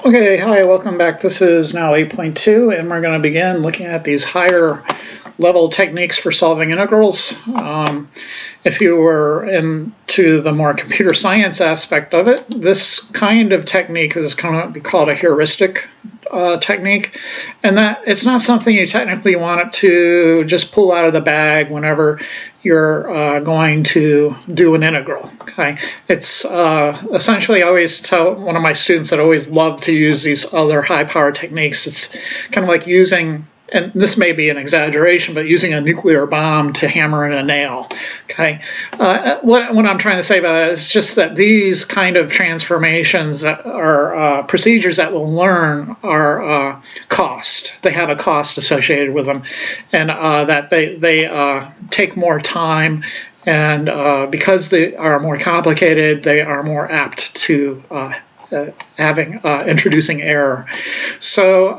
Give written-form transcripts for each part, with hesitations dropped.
Okay, hi, welcome back. This is now 8.2, and we're going to begin looking at these higher level techniques for solving integrals. If you were into the more computer science aspect of it, this kind of technique is going to be called a heuristic technique, and that it's not something you technically want to just pull out of the bag whenever you're going to do an integral. Okay, it's essentially, I always tell one of my students that always love to use these other high power techniques. It's kind of like using, and this may be an exaggeration, but using a nuclear bomb to hammer in a nail. Okay, what I'm trying to say about it is just that these kind of transformations that are procedures that we'll learn are cost. They have a cost associated with them, and that they take more time. And because they are more complicated, they are more apt to introducing error. So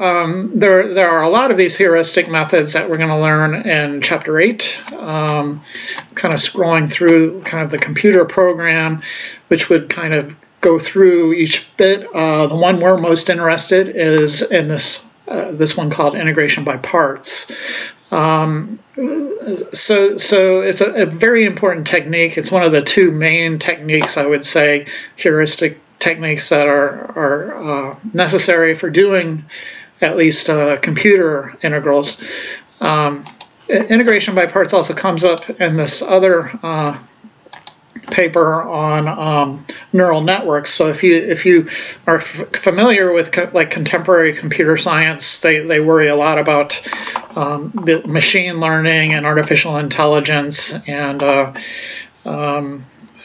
there are a lot of these heuristic methods that we're going to learn in Chapter 8, kind of scrolling through kind of the computer program, which would kind of go through each bit. The one we're most interested is in this one called integration by parts. So it's a very important technique. It's one of the two main techniques, I would say, heuristic techniques that are necessary for doing at least computer integrals. Integration by parts also comes up in this other paper on neural networks. So if you are familiar with like contemporary computer science, they worry a lot about the machine learning and artificial intelligence and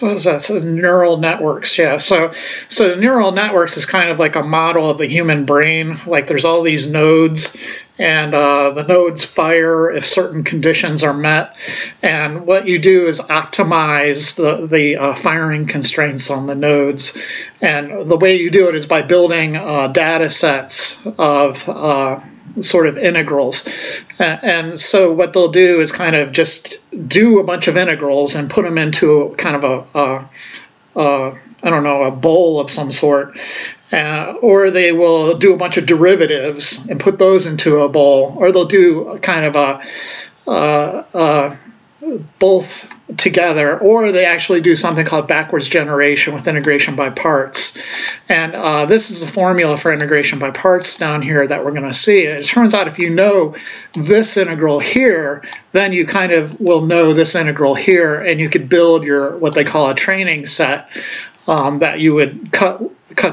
what is that? So neural networks, yeah. So neural networks is kind of like a model of the human brain. Like there's all these nodes, and the nodes fire if certain conditions are met. And what you do is optimize the firing constraints on the nodes. And the way you do it is by building data sets of sort of integrals. And so what they'll do is kind of just do a bunch of integrals and put them into kind of a bowl of some sort. Or they will do a bunch of derivatives and put those into a bowl, or they'll do kind of both together, or they actually do something called backwards generation with integration by parts. And this is the formula for integration by parts down here that we're going to see. And it turns out if you know this integral here, then you kind of will know this integral here, and you could build your what they call a training set that you would cut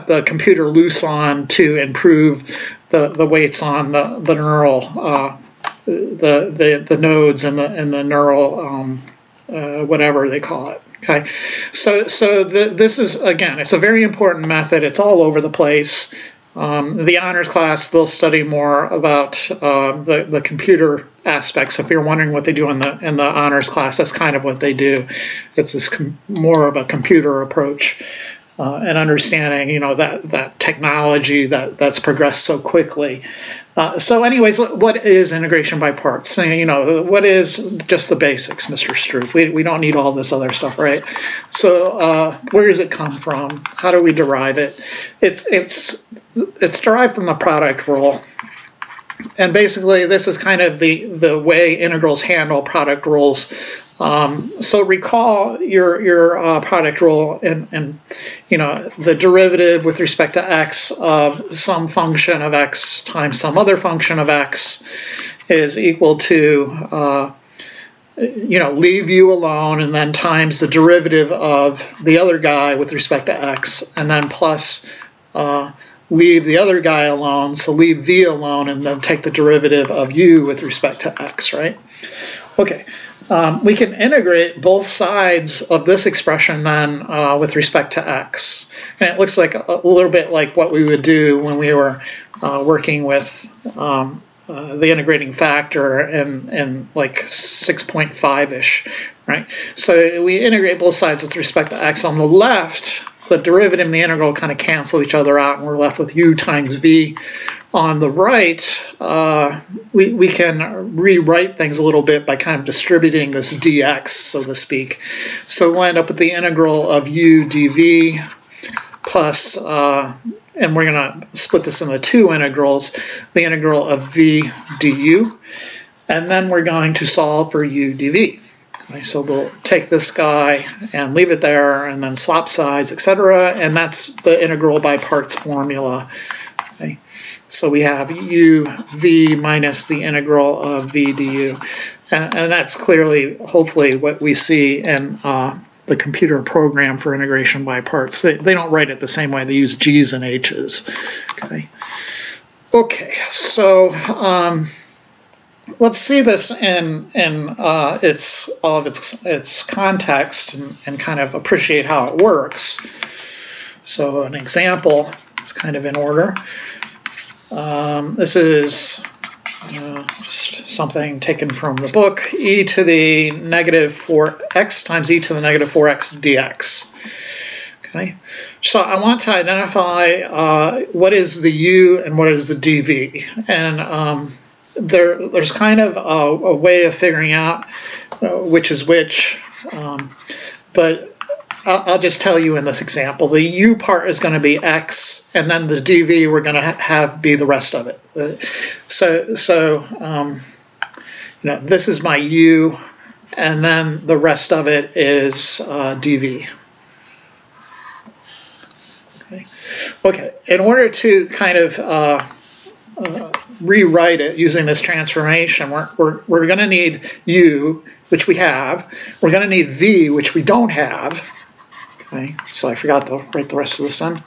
the computer loose on to improve the weights on the neural the nodes and the neural whatever they call it. Okay, so this is, again, it's a very important method. It's all over the place. The honors class, they'll study more about the computer aspects. If you're wondering what they do in the honors class, that's kind of what they do. It's this more of a computer approach. And understanding, that technology that's progressed so quickly. So anyways, what is integration by parts? What is just the basics, Mr. Stroop? We don't need all this other stuff, right? So where does it come from? How do we derive it? It's derived from the product rule. And basically, this is kind of the way integrals handle product rules. So recall your product rule, and the derivative with respect to x of some function of x times some other function of x is equal to leave u alone, and then times the derivative of the other guy with respect to x, and then plus leave the other guy alone, so leave v alone, and then take the derivative of u with respect to x, right? Okay. We can integrate both sides of this expression then with respect to x. And it looks like a little bit like what we would do when we were working with the integrating factor in like 6.5-ish, right? So we integrate both sides with respect to x. On the left, the derivative and the integral kind of cancel each other out, and we're left with u times v. On the right, we can rewrite things a little bit by kind of distributing this dx, so to speak. So we'll end up with the integral of u dv plus and we're going to split this into two integrals, the integral of v du, and then we're going to solve for u dv. Okay, so we'll take this guy and leave it there and then swap sides, etc. And that's the integral by parts formula. Okay. So we have u v minus the integral of v du. And that's clearly, hopefully, what we see in the computer program for integration by parts. They don't write it the same way. They use G's and H's. Okay, so let's see this in all of its context and kind of appreciate how it works. So an example is kind of in order. This is just something taken from the book, e to the negative 4x times e to the negative 4x dx. Okay, so I want to identify what is the u and what is the dv, and there's kind of a way of figuring out which is which, but I'll just tell you in this example, the u part is going to be x, and then the dv we're going to have be the rest of it. This is my u, and then the rest of it is dv. Okay. In order to kind of rewrite it using this transformation, we're going to need u, which we have. We're going to need v, which we don't have. Okay, so I forgot to write the rest of this in.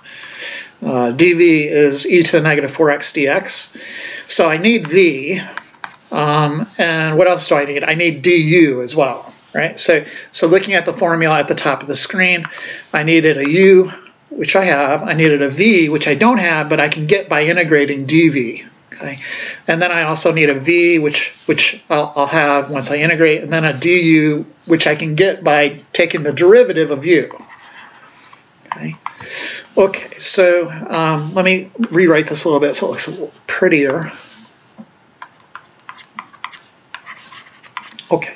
dv is e to the negative 4x dx. So I need v, and what else do I need? I need du as well, right? So looking at the formula at the top of the screen, I needed a u, which I have. I needed a v, which I don't have, but I can get by integrating dv. Okay, and then I also need a v, which I'll have once I integrate, and then a du, which I can get by taking the derivative of u. Okay, so let me rewrite this a little bit so it looks a little prettier. Okay,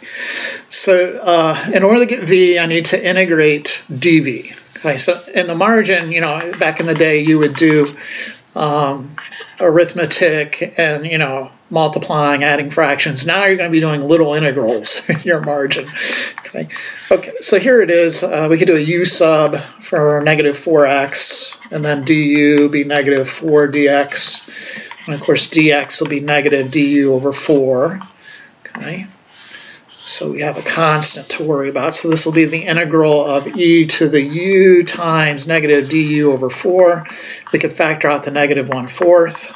so in order to get v, I need to integrate dv. Okay, so in the margin, back in the day, you would do arithmetic and, multiplying, adding fractions. Now you're going to be doing little integrals in your margin. Okay, so here it is. We could do a u sub for negative 4x, and then du be negative 4 dx. And of course, dx will be negative du over 4. Okay, so we have a constant to worry about. So this will be the integral of e to the u times negative du over 4. We could factor out the negative 1/4.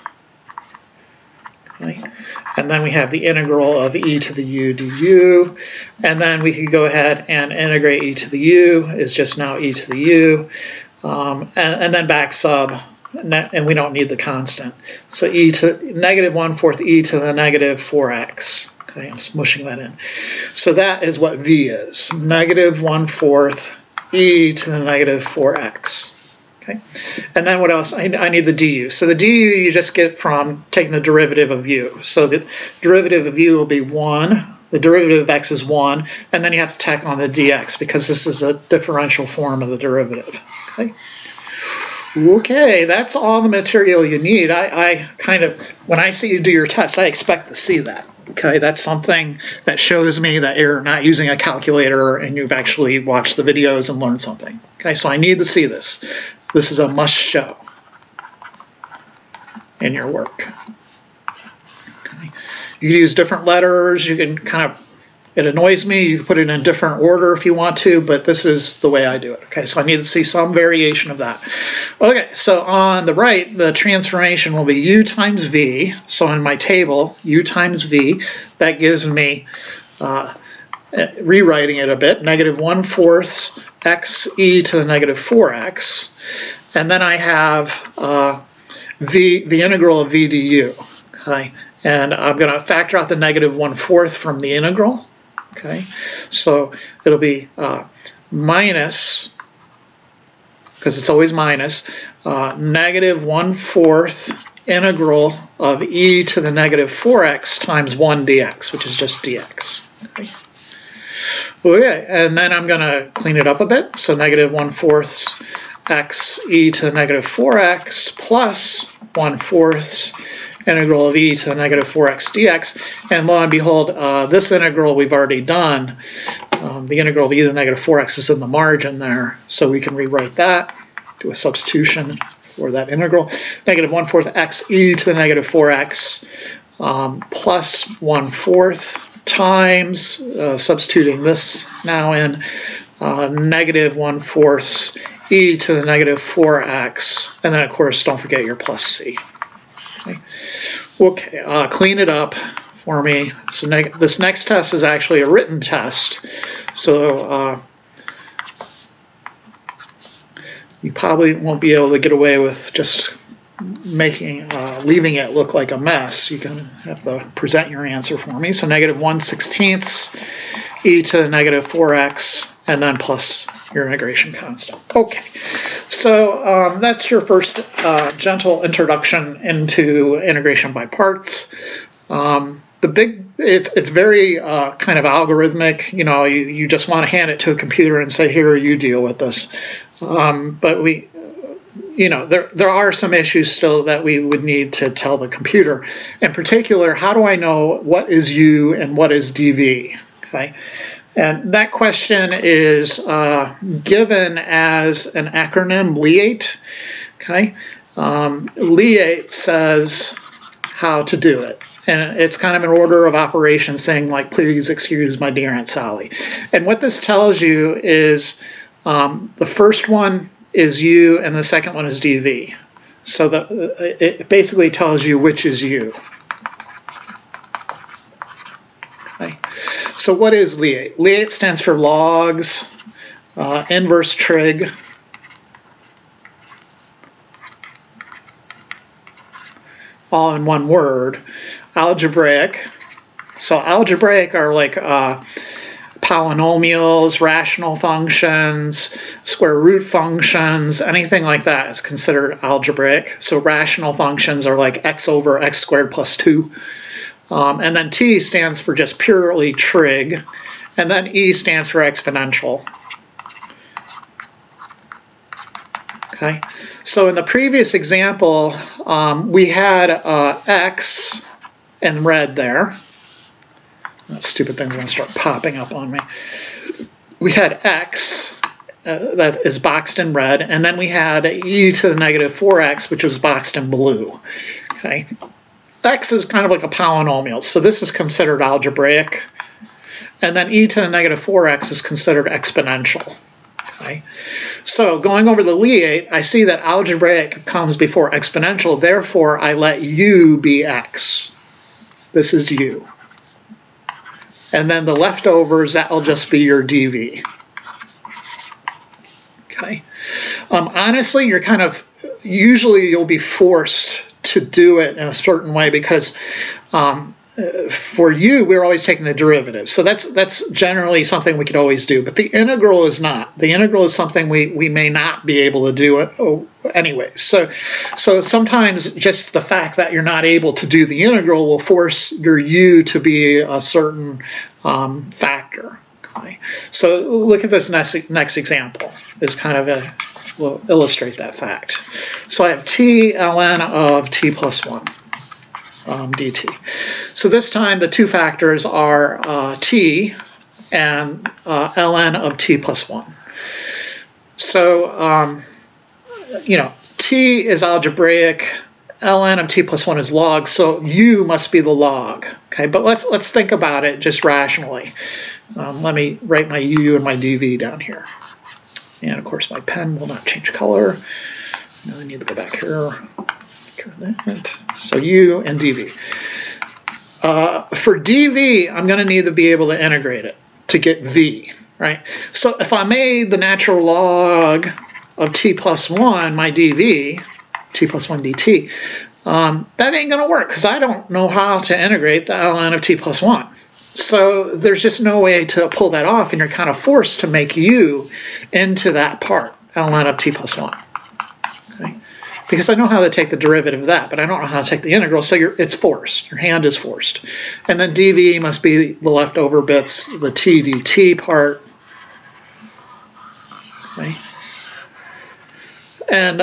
Okay. And then we have the integral of e to the u du. And then we could go ahead and integrate e to the u is just now e to the u. And then back sub, and we don't need the constant. So e to negative 1/4 e to the negative 4x. Okay, I'm smushing that in. So that is what v is, negative 1/4 e to the negative 4x. Okay, and then what else? I need the du. So the du you just get from taking the derivative of u. So the derivative of u will be 1. The derivative of x is 1, and then you have to tack on the dx because this is a differential form of the derivative. Okay. Okay, that's all the material you need. I kind of, when I see you do your test, I expect to see that. Okay, that's something that shows me that you're not using a calculator and you've actually watched the videos and learned something. Okay, so I need to see this. This is a must show in your work. Okay. You can use different letters. You can kind of, it annoys me, you can put it in a different order if you want to, but this is the way I do it. Okay, so I need to see some variation of that. Okay, so on the right, the transformation will be u times v. So in my table, u times v, that gives me, rewriting it a bit, negative 1/4 x e to the negative 4x. And then I have the integral of v du. Okay, and I'm going to factor out the negative 1/4 from the integral. Okay, so it'll be minus, because it's always minus, negative 1/4 integral of e to the negative 4x times 1 dx, which is just dx. Okay, and then I'm going to clean it up a bit. So negative 1/4 x e to the negative 4x plus 1/4 integral of e to the negative 4x dx. And lo and behold, this integral we've already done. The integral of e to the negative 4x is in the margin there, so we can rewrite that, do a substitution for that integral. Negative 1/4 x e to the negative 4x plus 1/4 times, substituting this now in, negative 1/4 e to the negative 4x, and then of course don't forget your plus c. Okay, clean it up for me. So this next test is actually a written test, so you probably won't be able to get away with just leaving it look like a mess. You're going to have to present your answer for me. So negative 1/16 e to the negative 4x, and then plus your integration constant. Okay, so that's your first gentle introduction into integration by parts. It's very kind of algorithmic. You know, you just want to hand it to a computer and say, here, you deal with this. But there are some issues still that we would need to tell the computer. In particular, how do I know what is U and what is dV? Okay, and that question is given as an acronym, LEATE. Okay, LEATE says how to do it. And it's kind of an order of operations saying, like, please excuse my dear Aunt Sally. And what this tells you is the first one is U and the second one is dV. So it basically tells you which is U. Okay. So what is LEATE? LEATE stands for logs, inverse trig, all in one word. Algebraic. So algebraic are like polynomials, rational functions, square root functions, anything like that is considered algebraic. So rational functions are like x over x squared plus 2. And then T stands for just purely trig. And then E stands for exponential. Okay. So in the previous example, we had x in red there. That stupid thing's going to start popping up on me. We had x that is boxed in red, and then we had e to the negative 4x, which was boxed in blue. Okay, x is kind of like a polynomial, so this is considered algebraic, and then e to the negative 4x is considered exponential. Okay, so going over the LEATE, I see that algebraic comes before exponential, therefore I let u be x. This is u. And then the leftovers, that'll just be your dV. Okay. Honestly, you're kind of, usually you'll be forced to do it in a certain way because for u, we're always taking the derivative. So that's generally something we could always do. But the integral is not. The integral is something we may not be able to do anyway. So sometimes just the fact that you're not able to do the integral will force your u to be a certain factor. Okay. So look at this next example. It's kind of will illustrate that fact. So I have t ln of t plus 1. dt. So this time the two factors are t and ln of t plus 1. So, t is algebraic, ln of t plus 1 is log, so u must be the log. Okay, but let's think about it just rationally. Let me write my u and my dv down here. And of course my pen will not change color. Now I need to go back here. So u and dv. For dv, I'm going to need to be able to integrate it to get v, right? So if I made the natural log of t plus 1 my dv, t plus 1 dt, that ain't going to work because I don't know how to integrate the ln of t plus 1. So there's just no way to pull that off, and you're kind of forced to make u into that part, ln of t plus 1. Okay? Because I know how to take the derivative of that, but I don't know how to take the integral, so it's forced. Your hand is forced. And then dv must be the leftover bits, the t dt part. Okay. And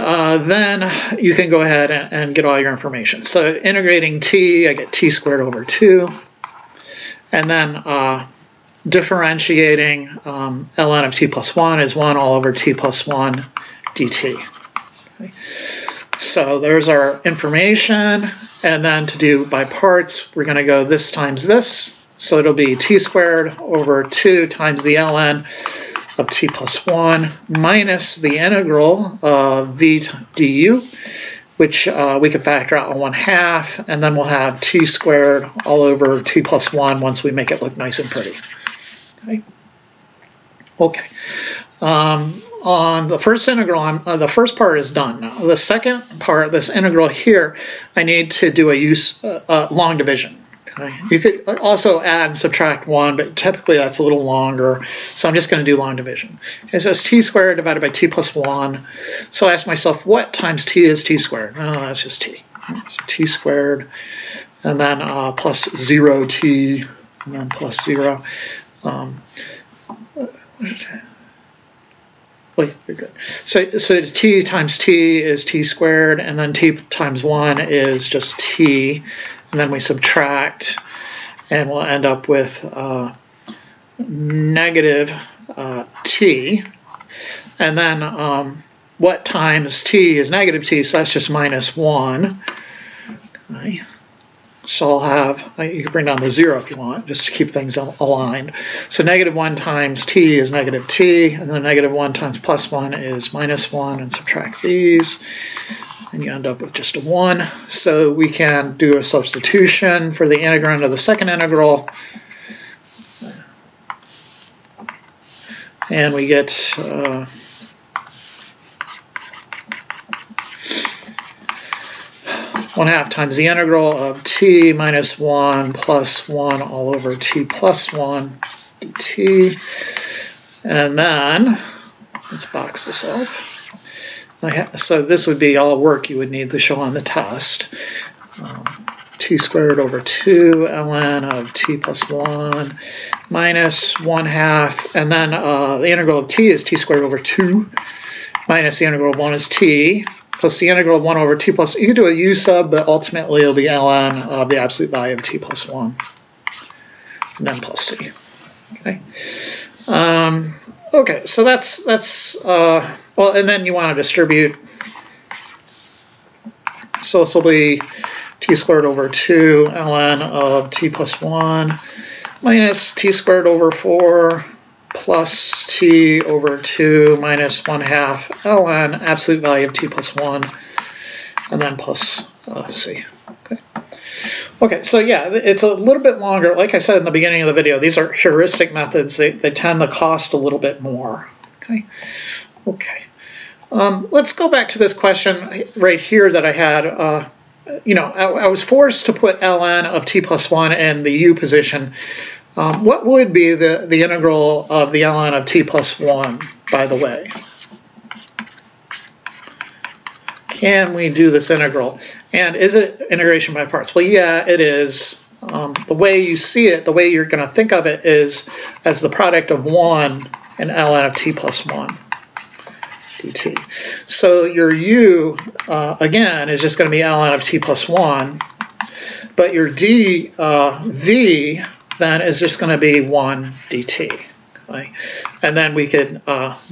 then you can go ahead and get all your information. So integrating t, I get t squared over 2. And then differentiating ln of t plus 1 is 1 all over t plus 1 dt. Okay. So there's our information. And then to do by parts, we're going to go this times this. So it'll be t squared over 2 times the ln of t plus 1 minus the integral of v du, which we can factor out on 1/2, and then we'll have t squared all over t plus 1 once we make it look nice and pretty. Okay. Okay. On the first integral, the first part is done. Now, the second part, this integral here, I need to do a long division. Okay. You could also add and subtract 1, but typically that's a little longer, so I'm just going to do long division. It says t squared divided by t plus 1. So I ask myself, what times t is t squared? Oh, that's just t. So t squared, and then plus 0t, and then plus 0. Wait, you're good. So t times t is t squared, and then t times 1 is just t, and then we subtract, and we'll end up with negative t, and then what times t is negative t, so that's just minus 1. Okay. So I'll have, you can bring down the 0 if you want, just to keep things aligned. So negative 1 times t is negative t, and then negative 1 times plus 1 is minus 1, and subtract these, and you end up with just a 1. So we can do a substitution for the integrand of the second integral, and we get 1/2 times the integral of t minus 1 plus 1 all over t plus 1 dt. And then, let's box this up. So this would be all work you would need to show on the test. T squared over 2 ln of t plus 1 minus 1/2. And then the integral of t is t squared over 2 minus the integral of 1 is t, plus the integral of 1 over t plus, you can do a u sub, but ultimately it'll be ln of the absolute value of t plus 1, and then plus c. Okay. Okay, so that's well, and then you want to distribute. So this will be t squared over 2 ln of t plus 1 minus t squared over 4 plus t over 2 minus 1/2 ln absolute value of t plus 1, and then plus c. Okay. Okay, so yeah, it's a little bit longer. Like I said in the beginning of the video, these are heuristic methods. They tend to cost a little bit more. Okay. Okay. Let's go back to this question right here that I had. You know, I was forced to put ln of t plus 1 in the u position. What would be the integral of the ln of t plus 1, by the way? Can we do this integral? And is it integration by parts? Well, yeah, it is. The way you see it, the way you're going to think of it is as the product of 1 and ln of t plus 1 dt. So your u, again, is just going to be ln of t plus 1, but your v then is just going to be 1 dt. Okay? And then we could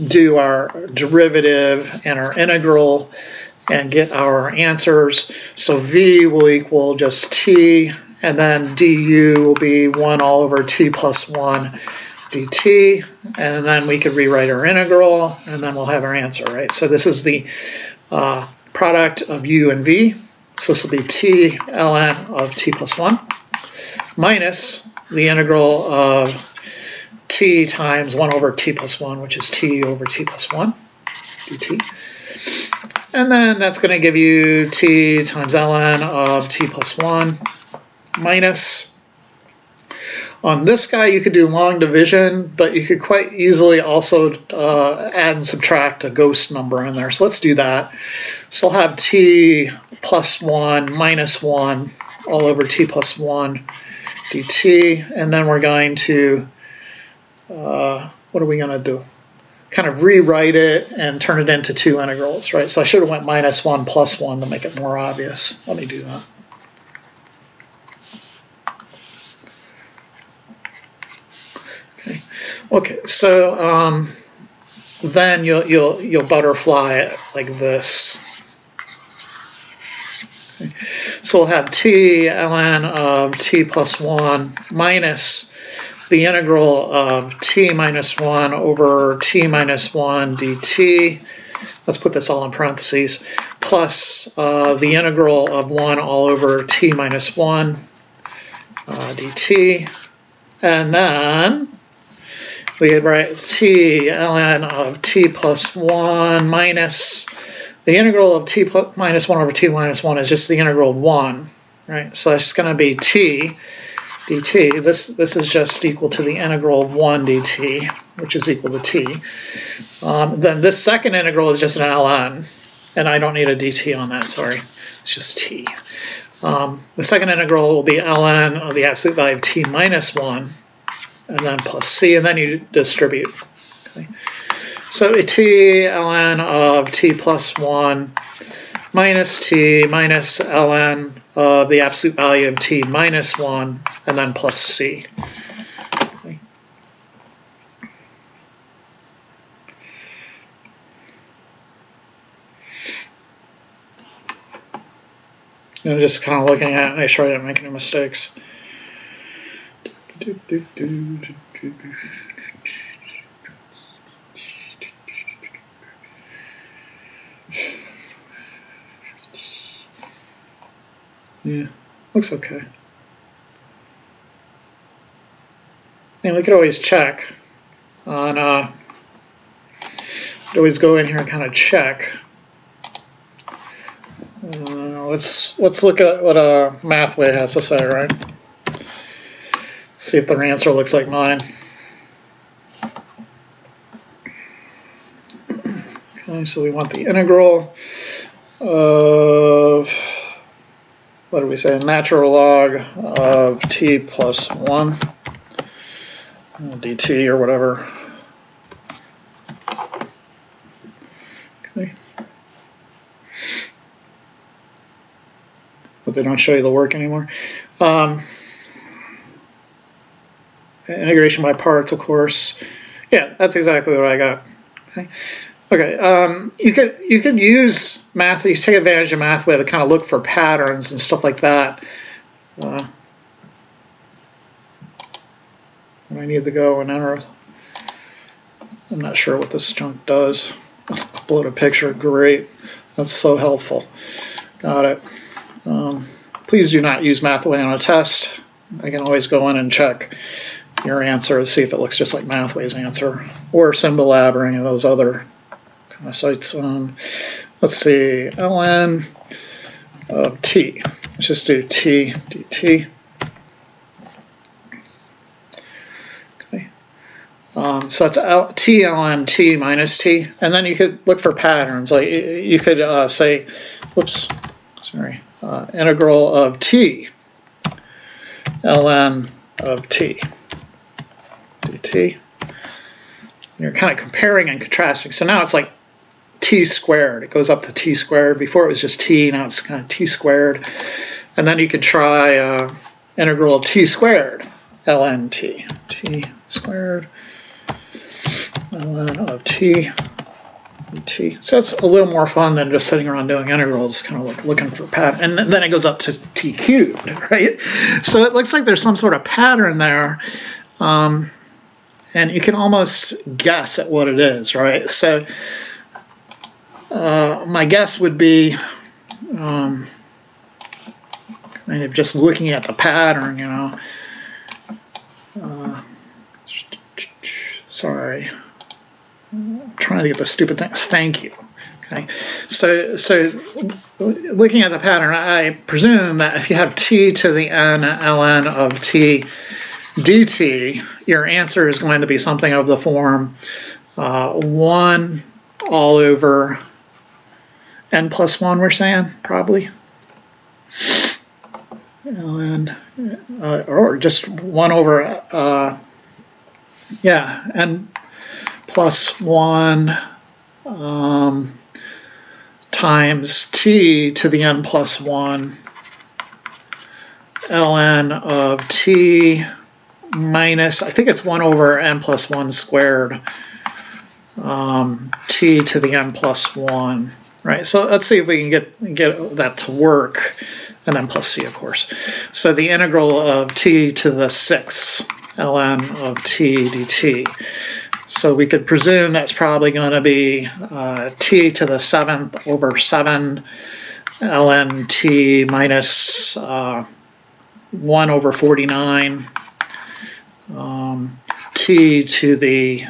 do our derivative and our integral and get our answers. So v will equal just t, and then du will be 1 all over t plus 1 dt, and then we could rewrite our integral, and then we'll have our answer, right? So this is the product of u and v. So this will be t ln of t plus 1 minus the integral of t times 1 over t plus 1, which is t over t plus 1 dt. And then that's going to give you t times ln of t plus 1 minus. On this guy, you could do long division, but you could quite easily also add and subtract a ghost number in there. So let's do that. So I'll have t plus 1 minus 1 all over t plus 1 dt. And then we're going to, what are we going to do? kind of rewrite it and turn it into two integrals, right? So I should have went -1 plus 1 to make it more obvious. Let me do that. Okay, so then you'll butterfly it like this. Okay. So we'll have t ln of t plus 1 minus the integral of t minus 1 over t minus 1 dt. Let's put this all in parentheses, plus the integral of 1 all over t minus 1 dt. And then we could write t ln of t plus 1 minus the integral of t minus 1 over t minus 1 is just the integral of 1, right? So that's going to be t dt. This is just equal to the integral of 1 dt, which is equal to t. Then this second integral is just an ln, and I don't need a dt on that, sorry. It's just t. The second integral will be ln of the absolute value of t minus 1, and then plus c, and then you distribute. Okay. So t ln of t plus 1 minus t minus ln of the absolute value of t minus 1, and then plus c. Okay. I'm just kind of looking at it, make sure I didn't make any mistakes. Yeah, looks okay. And we could always check on, always go in here and kind of check. Let's look at what Mathway has to say, right? See if their answer looks like mine. Okay, so we want the integral of, what do we say, natural log of t plus 1 dt or whatever. Okay. But they don't show you the work anymore. Integration by parts, of course. Yeah, that's exactly what I got. Okay. Okay. You could use math. You take advantage of Mathway to kind of look for patterns and stuff like that. When I need to go and enter. I'm not sure what this junk does. Upload a picture. Great. That's so helpful. Got it. Please do not use Mathway on a test. I can always go in and check your answer to see if it looks just like Mathway's answer, or Symbolab or any of those other kind of sites. Let's see, ln of t. Let's just do t dt. Okay. So that's t ln t minus t, and then you could look for patterns. Like you could say, whoops, sorry, integral of t ln of t dt. You're kind of comparing and contrasting. So now it's like t squared. It goes up to t squared. Before it was just t, now it's kind of t squared. And then you could try integral of t squared ln t. T squared ln of t dt. So that's a little more fun than just sitting around doing integrals, kind of like looking for a pattern. And then it goes up to t cubed, right? So it looks like there's some sort of pattern there. And you can almost guess at what it is, right? So my guess would be kind of just looking at the pattern, you know. Sorry. I'm trying to get the stupid things. Thank you. Okay. So looking at the pattern, I presume that if you have t to the n ln of t dt, your answer is going to be something of the form 1 all over n plus 1, we're saying, probably. ln, or just 1 over, yeah, n plus 1 times t to the n plus 1 ln of t minus, I think it's 1 over n plus 1 squared t to the n plus 1, right? So let's see if we can get that to work, and then plus c, of course. So the integral of t to the 6th ln of t dt. So we could presume that's probably going to be t to the 7th over 7 ln t minus 1 over 49 t to the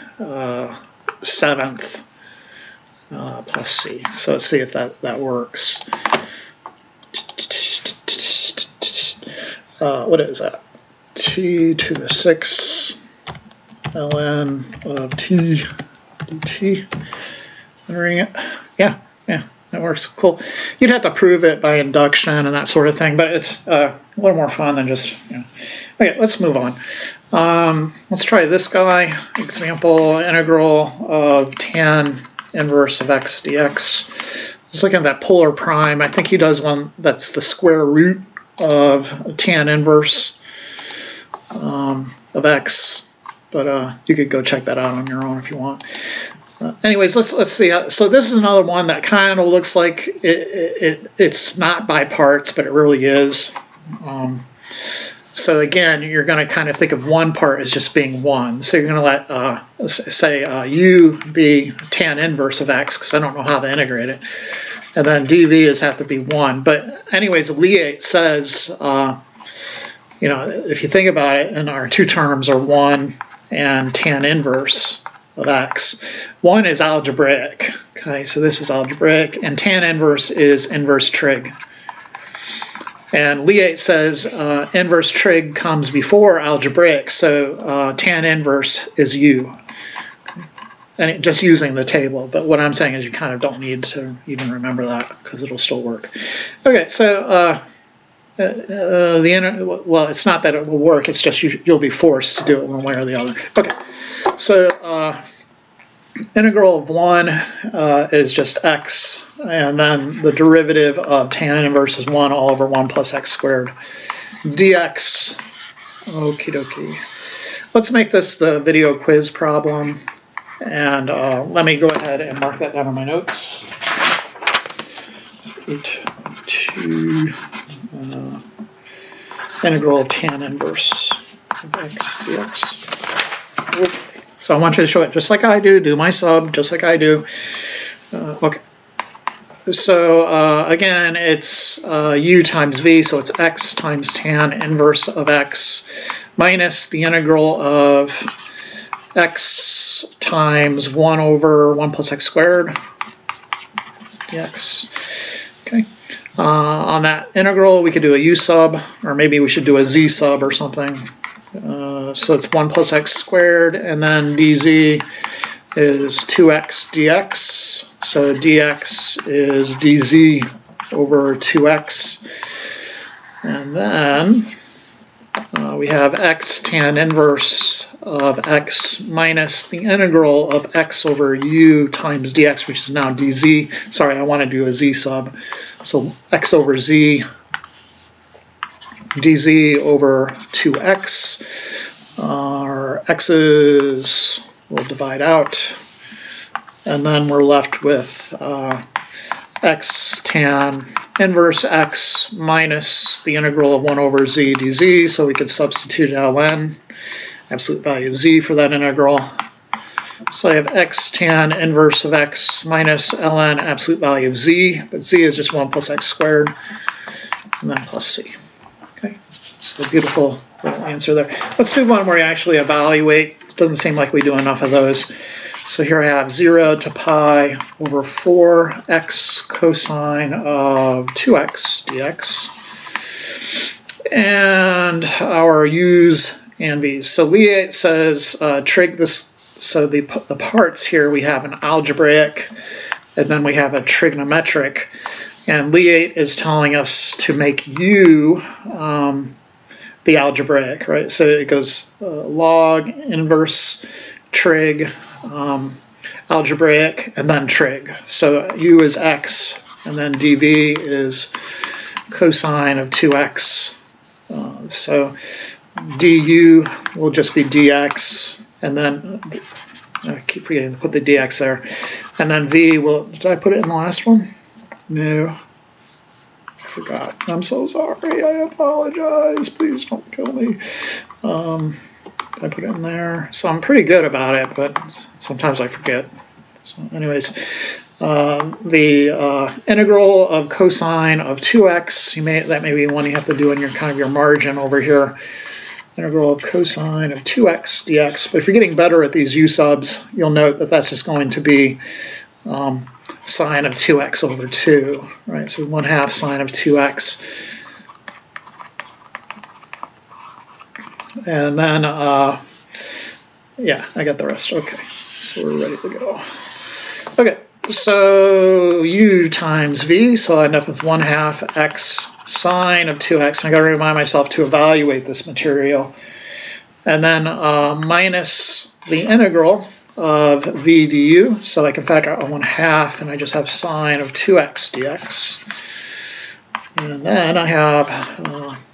7th plus c. So let's see if that works. What is that? T to the 6th ln of t dt. Entering it. Yeah, that works. Cool. You'd have to prove it by induction and that sort of thing, but it's a little more fun than just, Okay, let's move on. Let's try this guy. Example, integral of tan inverse of x dx. Just looking at that polar prime. I think he does one that's the square root of tan inverse of x, but you could go check that out on your own if you want. Anyways, let's see. So this is another one that kind of looks like it's not by parts, but it really is. So again, you're going to kind of think of one part as just being 1. So you're going to let, say, u be tan inverse of x, because I don't know how to integrate it. And then dv is have to be 1. But anyways, Leate says, if you think about it, and our two terms are 1 and tan inverse of x. 1 is algebraic, okay, so this is algebraic, and tan inverse is inverse trig. And Leate says inverse trig comes before algebraic, so tan inverse is u. And just using the table, but what I'm saying is you kind of don't need to even remember that because it'll still work. Okay, so well, it's not that it will work, it's just you'll be forced to do it one way or the other. Okay, so integral of 1 is just x, and then the derivative of tan inverse is 1 all over 1 plus x squared dx. Okie dokie. Let's make this the video quiz problem, and let me go ahead and mark that down on my notes. 8.2 integral of tan inverse of x dx. Okay. So I want you to show it just like I do my sub just like I do. Okay. So again, it's u times v, so it's x times tan inverse of x minus the integral of x times 1 over 1 plus x squared dx. Okay. On that integral, we could do a u sub, or maybe we should do a z sub or something. So it's 1 plus x squared, and then dz is 2x dx. So dx is dz over 2x. And then we have x tan inverse of x minus the integral of x over u times dx, which is now dz. Sorry, I want to do a z sub. So x over z dz over 2x. Our x's will divide out, and then we're left with x tan inverse x minus the integral of 1 over z dz, so we could substitute ln, absolute value of z, for that integral. So I have x tan inverse of x minus ln absolute value of z, but z is just 1 plus x squared, and then plus c. Okay, so beautiful little answer there. Let's do one where you actually evaluate. It doesn't seem like we do enough of those. So here I have 0 to pi over 4x cosine of 2x dx. And our u's and v's. So Leate says trig this. So the parts here, we have an algebraic, and then we have a trigonometric. And Leate is telling us to make u the algebraic, right? So it goes log inverse trig algebraic, and then trig. So u is x, and then dv is cosine of 2x. So du will just be dx, and then I keep forgetting to put the dx there. And then v will, did I put it in the last one? No. I forgot. I'm so sorry. I apologize. Please don't kill me. I put it in there. So I'm pretty good about it, but sometimes I forget. So anyways, the integral of cosine of 2x, that may be one you have to do in your kind of your margin over here. Integral of cosine of 2x dx. But if you're getting better at these u subs, you'll note that that's just going to be sine of 2x over 2, right? So 1/2 sine of 2x. And then, yeah, I got the rest. Okay, so we're ready to go. Okay, so u times v, so I end up with 1/2 x sine of 2x. And I got to remind myself to evaluate this material. And then minus the integral of v du, so I can factor out 1/2, and I just have sine of 2x dx. And then I have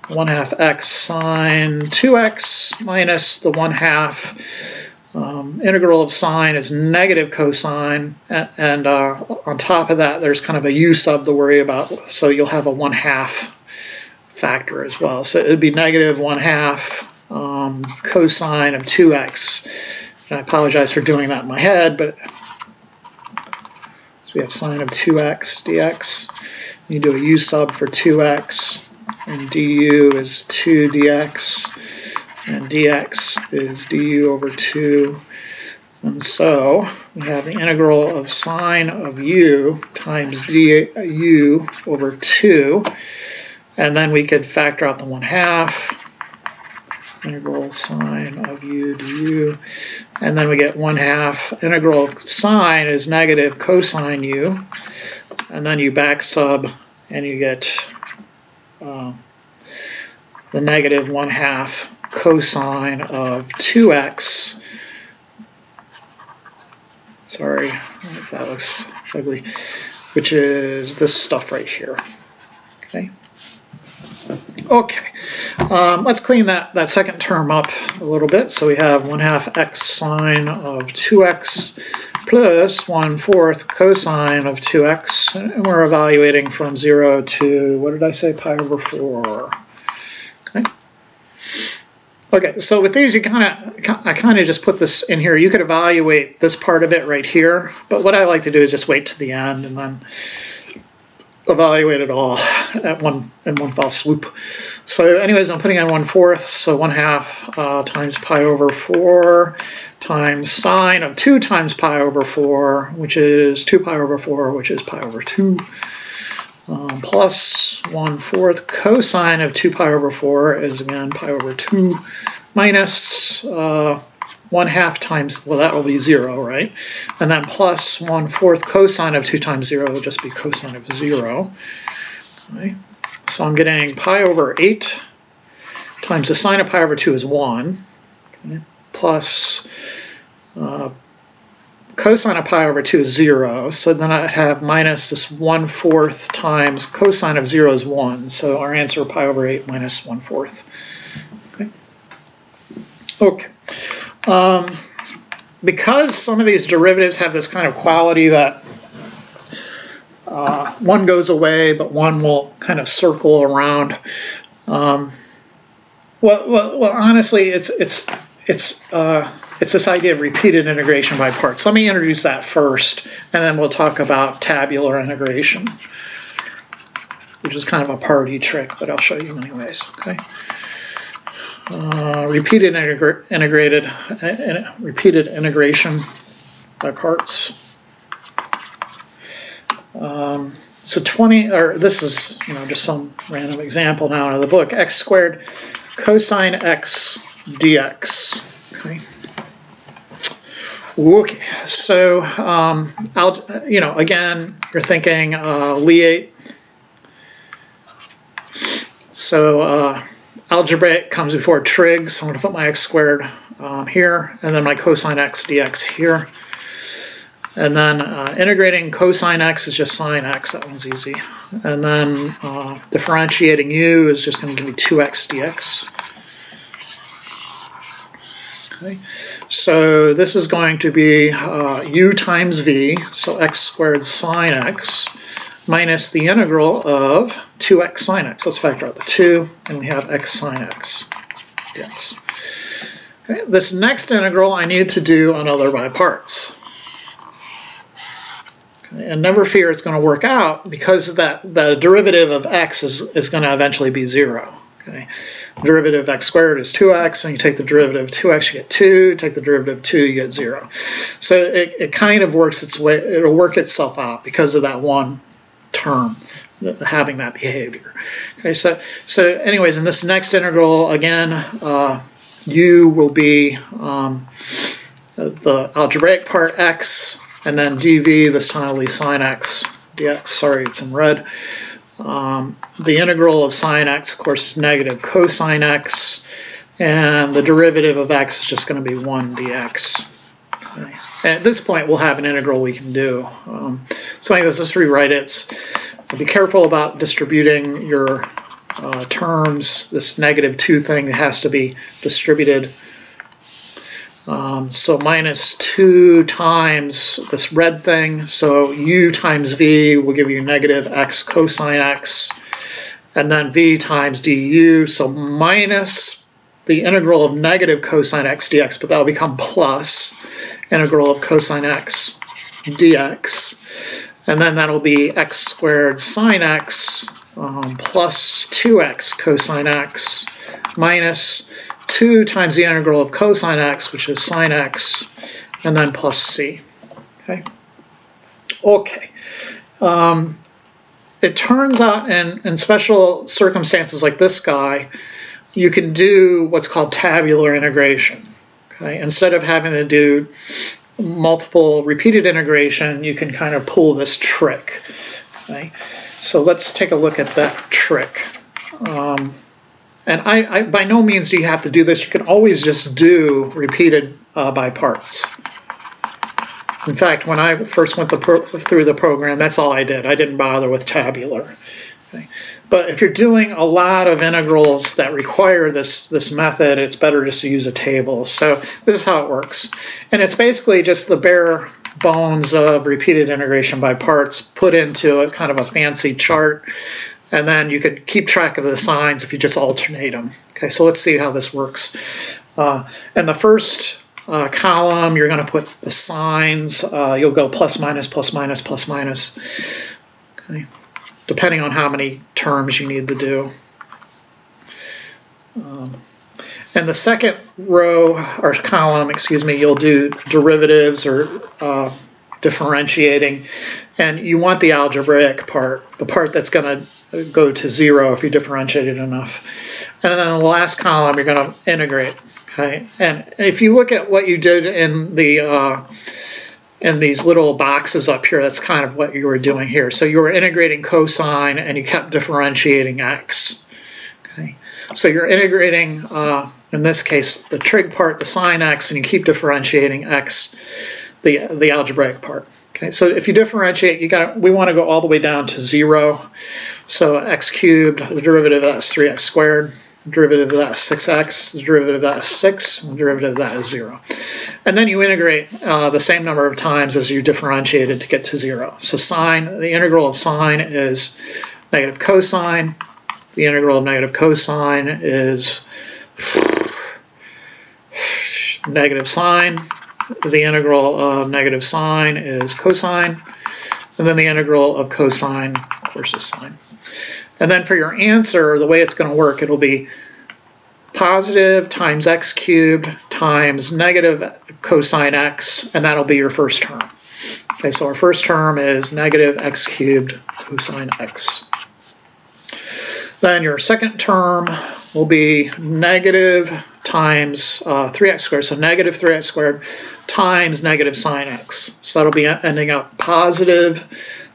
1/2 x sine 2x minus the 1/2 integral of sine is negative cosine, and on top of that there's kind of a u sub to worry about, so you'll have a 1/2 factor as well. So it would be negative 1/2 cosine of 2x. And I apologize for doing that in my head, but so we have sine of 2x dx. You do a u sub for 2x, and du is 2 dx, and dx is du over 2. And so we have the integral of sine of u times du over 2. And then we could factor out the 1/2. Integral sine of u du, and then we get 1/2 integral of sine is negative cosine u, and then you back sub and you get the negative 1/2 cosine of 2x. Sorry if that looks ugly, which is this stuff right here. Okay. Okay, let's clean that second term up a little bit. So we have 1/2 x sine of 2x plus 1/4 cosine of 2x, and we're evaluating from 0 to, what did I say, pi over 4. Okay. Okay, so with these, I kind of just put this in here. You could evaluate this part of it right here, but what I like to do is just wait to the end and then evaluate it all in one fell swoop. So anyways, I'm putting in 1/4, so 1/2 times pi over 4 times sine of 2 times pi over 4, which is 2 pi over 4, which is pi over 2, plus 1/4 cosine of 2 pi over 4 is again pi over 2, minus 1/2 times, well, that will be 0, right? And then plus 1/4 cosine of 2 times 0 will just be cosine of 0. Okay. So I'm getting pi over 8 times the sine of pi over 2 is 1, okay, plus cosine of pi over 2 is 0. So then I have minus this 1/4 times cosine of 0 is 1. So our answer, pi over 8 minus 1/4. Okay. Okay. Because some of these derivatives have this kind of quality that one goes away, but one will kind of circle around. Well, honestly, it's this idea of repeated integration by parts. Let me introduce that first, and then we'll talk about tabular integration, which is kind of a party trick, but I'll show you anyways. Okay. Repeated integration by parts. So 20, or this is just some random example now out of the book. X squared cosine x dx. Okay. Okay. So again, you're thinking Lie. So algebraic comes before trig, so I'm going to put my x squared here, and then my cosine x dx here. And then integrating cosine x is just sine x, that one's easy. And then differentiating u is just going to give me 2x dx. Okay. So this is going to be u times v, so x squared sine x, minus the integral of 2x sine x. Let's factor out the 2, and we have x sine x dx. Okay. This next integral I need to do another by parts. And never fear, it's going to work out because the derivative of x is going to eventually be 0. Okay. The derivative of x squared is 2x, and you take the derivative of 2x, you get 2. Take the derivative of 2, you get 0. So it kind of works its way, it'll work itself out because of that one term having that behavior. Okay, so anyways, in this next integral, again, u will be the algebraic part x, and then dv, this time will be sine x dx. Sorry, it's in red. The integral of sine x, of course, is negative cosine x, and the derivative of x is just going to be 1 dx. Okay. And at this point, we'll have an integral we can do. So anyways, let's rewrite it. Be careful about distributing your terms. This negative 2 thing has to be distributed. So minus 2 times this red thing, so u times v will give you negative x cosine x, and then v times du, so minus the integral of negative cosine x dx, but that will become plus integral of cosine x dx, and then that will be x squared sine x plus 2x cosine x minus 2 times the integral of cosine x, which is sine x, and then plus c. Okay. Okay. It turns out in special circumstances like this guy, you can do what's called tabular integration. Okay. Instead of having to do multiple repeated integration, you can kind of pull this trick. Okay. So let's take a look at that trick. And I by no means do you have to do this. You can always just do repeated by parts. In fact, when I first went through the program, that's all I did. I didn't bother with tabular. Okay. But if you're doing a lot of integrals that require this method, it's better just to use a table. So this is how it works. And it's basically just the bare bones of repeated integration by parts put into a kind of a fancy chart. And then you could keep track of the signs if you just alternate them. Okay, so let's see how this works. In the first column, you're going to put the signs. You'll go plus, minus, plus, minus, plus, minus. Okay, depending on how many terms you need to do. In the second row, or column, excuse me, you'll do derivatives or differentiating. And you want the algebraic part, the part that's going to go to 0 if you differentiate it enough. And then in the last column, you're going to integrate. Okay, and if you look at what you did in the in these little boxes up here, that's kind of what you were doing here. So you were integrating cosine, and you kept differentiating x. Okay, so you're integrating, in this case, the trig part, the sine x, and you keep differentiating x, the algebraic part. Okay, so if you differentiate, we want to go all the way down to 0. So x cubed, the derivative of that is 3x squared, the derivative of that is 6x, the derivative of that is 6, and the derivative of that is 0. And then you integrate the same number of times as you differentiated to get to 0. So the integral of sine is negative cosine, the integral of negative cosine is negative sine, the integral of negative sine is cosine, and then the integral of cosine, of course, is sine. And then for your answer, the way it's going to work, it'll be positive times x cubed times negative cosine x, and that'll be your first term. Okay, so our first term is negative x cubed cosine x. Then your second term will be negative times 3x squared, so negative 3x squared times negative sine x. So that'll be ending up positive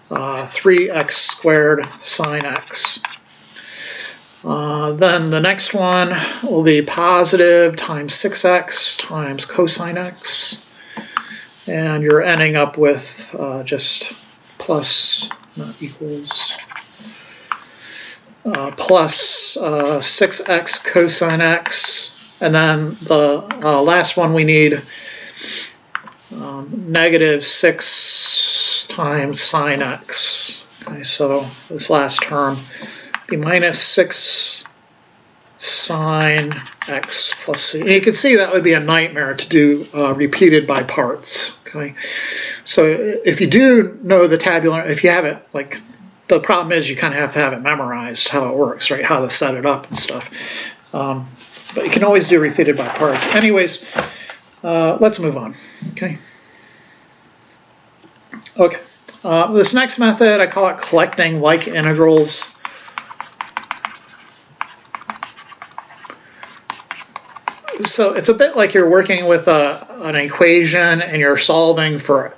3x squared sine x. Then the next one will be positive times 6x times cosine x. And you're ending up with just plus, not equals, plus 6x cosine x. And then the last one we need negative 6 times sine x. Okay, so this last term be minus 6 sine x plus c. And you can see that would be a nightmare to do repeated by parts. Okay, so if you do know the tabular, if you have it, like, the problem is you kind of have to have it memorized how it works, right? How to set it up and stuff. But you can always do repeated by parts. Anyways, let's move on. Okay. Okay. This next method, I call it collecting like integrals. So it's a bit like you're working with an equation and you're solving for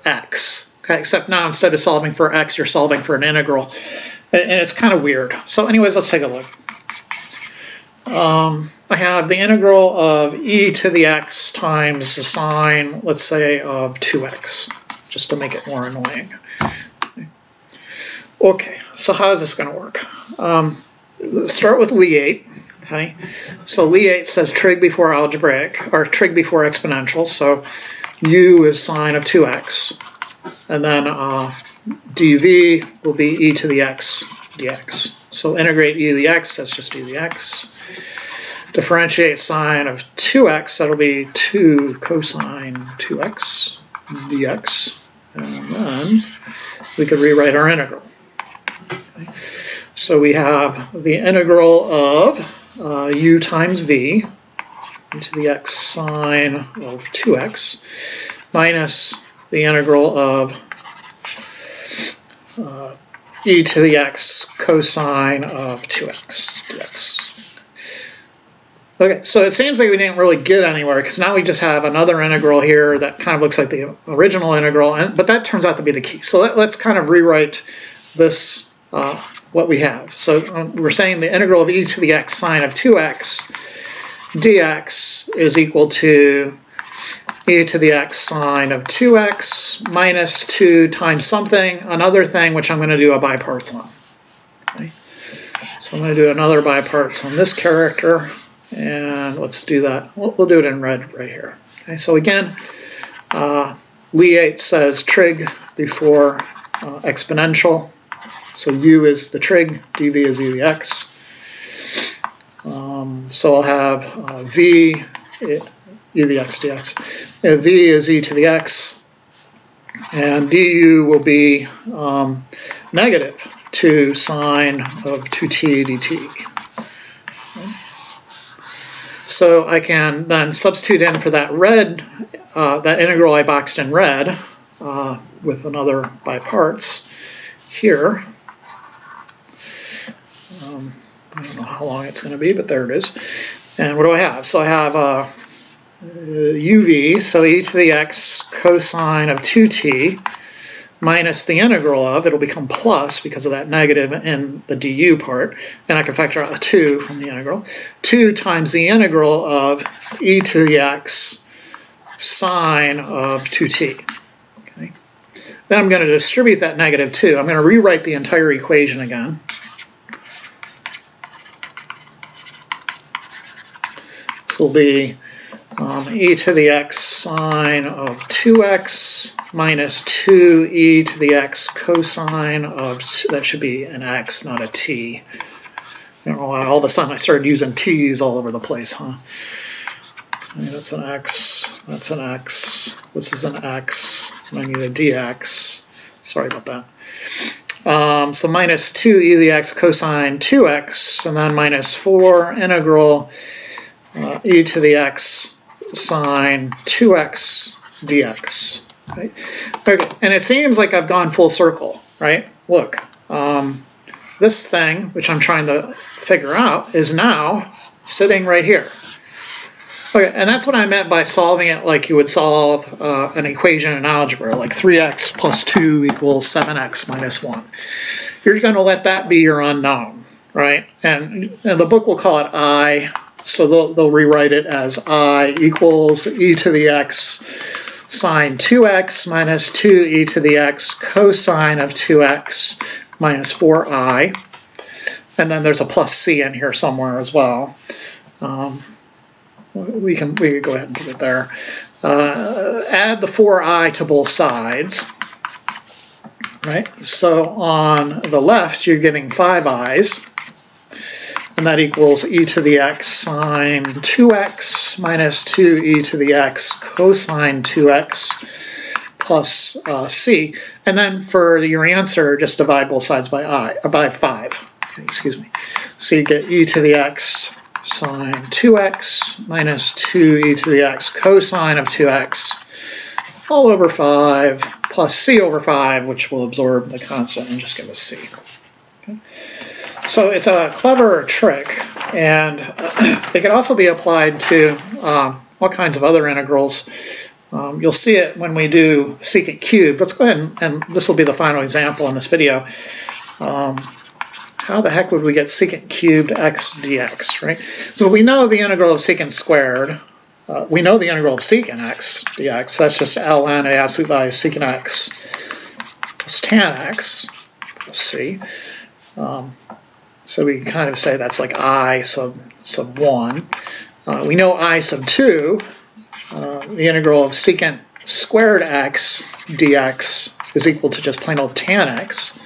x. Okay, except now instead of solving for x, you're solving for an integral. And it's kind of weird. So anyways, let's take a look. I have the integral of e to the x times the sine, let's say, of 2x, just to make it more annoying. Okay, so how is this going to work? Let's start with Lie. Okay, so Lie says trig before algebraic, or trig before exponential, so u is sine of 2x. And then dv will be e to the x dx. So integrate e to the x, that's just e to the x. Differentiate sine of 2x, that'll be 2 cosine 2x dx. And then we could rewrite our integral. Okay. So we have the integral of u times v, e to the x sine of 2x, minus the integral of e to the x cosine of 2x dx. Okay, so it seems like we didn't really get anywhere because now we just have another integral here that kind of looks like the original integral, but that turns out to be the key. So let's kind of rewrite this, what we have. So we're saying the integral of e to the x sine of 2x dx is equal to e to the x sine of 2x minus 2 times something, another thing, which I'm going to do a by parts on. Okay. So I'm going to do another by parts on this character. And let's do that. We'll do it in red right here. Okay, so again, Lie says trig before exponential. So u is the trig, dv is e to the x. So I'll have v, e to the x dx. V is e to the x. And du will be negative 2 sine of 2t dt. So I can then substitute in for that red, that integral I boxed in red with another by parts here. I don't know how long it's going to be, but there it is. And what do I have? So I have uv, so e to the x cosine of 2t minus the integral of, it'll become plus because of that negative in the du part, and I can factor out a 2 from the integral, 2 times the integral of e to the x sine of 2t. Okay. Then I'm going to distribute that negative 2. I'm going to rewrite the entire equation again. This will be e to the x sine of 2x minus 2e to the x cosine of, that should be an x, not a t. I don't know why all of a sudden I started using t's all over the place, huh? Okay, that's an x, that's an x, this is an x, and I need a dx. Sorry about that. So minus 2e to the x cosine 2x, and then minus 4 integral e to the x sine 2x dx. Right? Okay, and it seems like I've gone full circle, right? Look, this thing, which I'm trying to figure out, is now sitting right here. Okay, and that's what I meant by solving it like you would solve an equation in algebra, like 3x plus 2 equals 7x minus 1. You're going to let that be your unknown. right? And the book will call it I, so they'll rewrite it as I equals e to the x sine 2x minus 2e to the x cosine of 2x minus 4i. And then there's a plus c in here somewhere as well. We could go ahead and put it there. Add the 4i to both sides. Right? So on the left, you're getting 5i's. And that equals e to the x sine 2x minus 2e to the x cosine 2x plus c. And then for your answer, just divide both sides by by 5. Okay, excuse me. So you get e to the x sine 2x minus 2e to the x cosine of 2x all over 5 plus c over 5, which will absorb the constant and just give us c. Okay. So it's a clever trick, and it can also be applied to all kinds of other integrals. You'll see it when we do secant cubed. Let's go ahead and this will be the final example in this video. How the heck would we get secant cubed x dx, right? So we know the integral of secant squared. We know the integral of secant x dx. That's just ln a absolute value of secant x plus tan x plus c. So we can kind of say that's like I sub 1. We know I sub 2, the integral of secant squared x dx is equal to just plain old tan x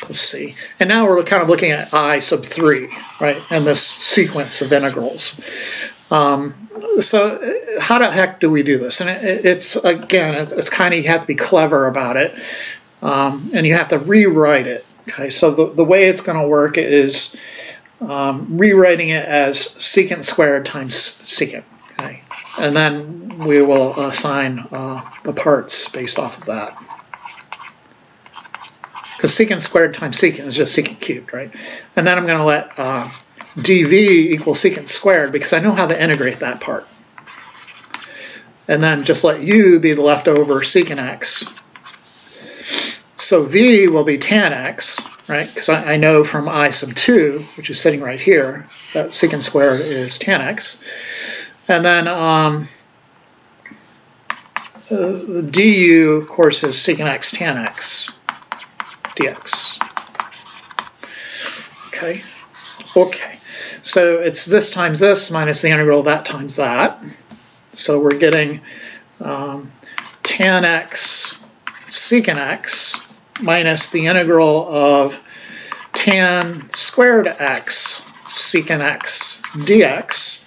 plus c. And now we're kind of looking at I sub 3, right, and this sequence of integrals. So how the heck do we do this? And it's again, it's kind of, you have to be clever about it, and you have to rewrite it. Okay, so the way it's going to work is rewriting it as secant squared times secant. Okay, and then we will assign the parts based off of that. Because secant squared times secant is just secant cubed, right? And then I'm going to let dv equal secant squared because I know how to integrate that part. And then just let u be the leftover secant x. So v will be tan x, right? Because I know from I sub 2, which is sitting right here, that secant squared is tan x. And then the du, of course, is secant x tan x dx. Okay. Okay. So it's this times this minus the integral of that times that. So we're getting tan x secant x minus the integral of tan squared x secant x dx.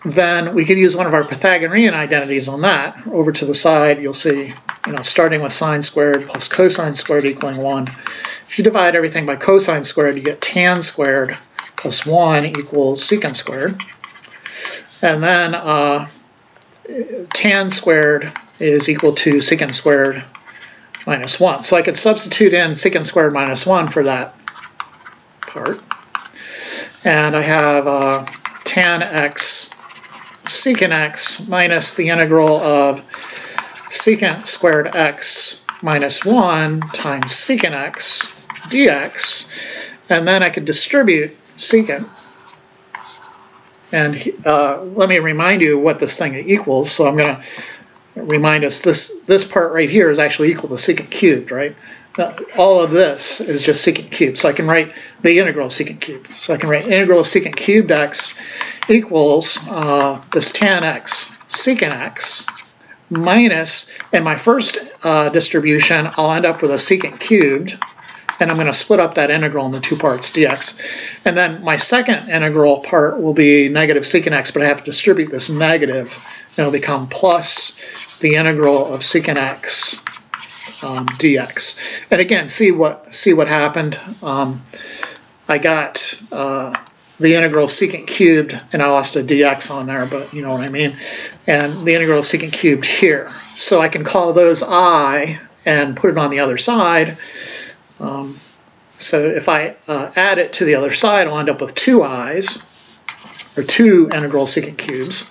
Then we could use one of our Pythagorean identities on that. Over to the side, you'll see, starting with sine squared plus cosine squared equaling 1. If you divide everything by cosine squared, you get tan squared plus 1 equals secant squared. And then tan squared is equal to secant squared minus 1. So I could substitute in secant squared minus 1 for that part. And I have tan x secant x minus the integral of secant squared x minus 1 times secant x dx. And then I could distribute secant. And let me remind you what this thing equals. So I'm going to remind us this part right here is actually equal to secant cubed, right? All of this is just secant cubed. So I can write the integral of secant cubed. So I can write integral of secant cubed x equals this tan x secant x minus, in my first distribution, I'll end up with a secant cubed, and I'm going to split up that integral into two parts, dx. And then my second integral part will be negative secant x, but I have to distribute this negative, and it'll become plus the integral of secant x dx. And again, see what happened. I got the integral of secant cubed, and I lost a dx on there, but you know what I mean. And the integral of secant cubed here. So I can call those I and put it on the other side. So if I add it to the other side, I'll end up with two i's, or two integral secant cubes.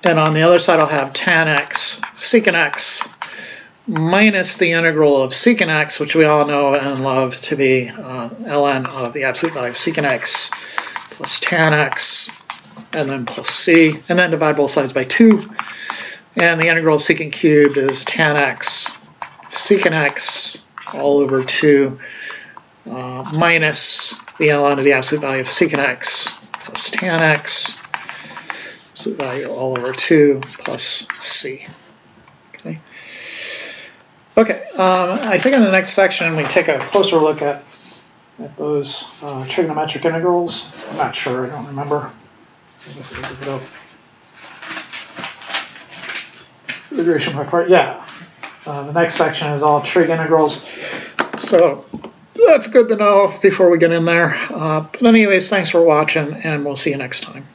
And on the other side, I'll have tan x secant x minus the integral of secant x, which we all know and love to be ln of the absolute value of secant x plus tan x, and then plus c, and then divide both sides by 2. And the integral of secant cubed is tan x secant x all over 2 minus the ln of the absolute value of secant x plus tan x, absolute value all over 2 plus c. Okay. Okay. I think in the next section we take a closer look at those trigonometric integrals. I'm not sure. I don't remember. Integration by part. Yeah. The next section is all trig integrals. So that's good to know before we get in there. But anyways, thanks for watching, and we'll see you next time.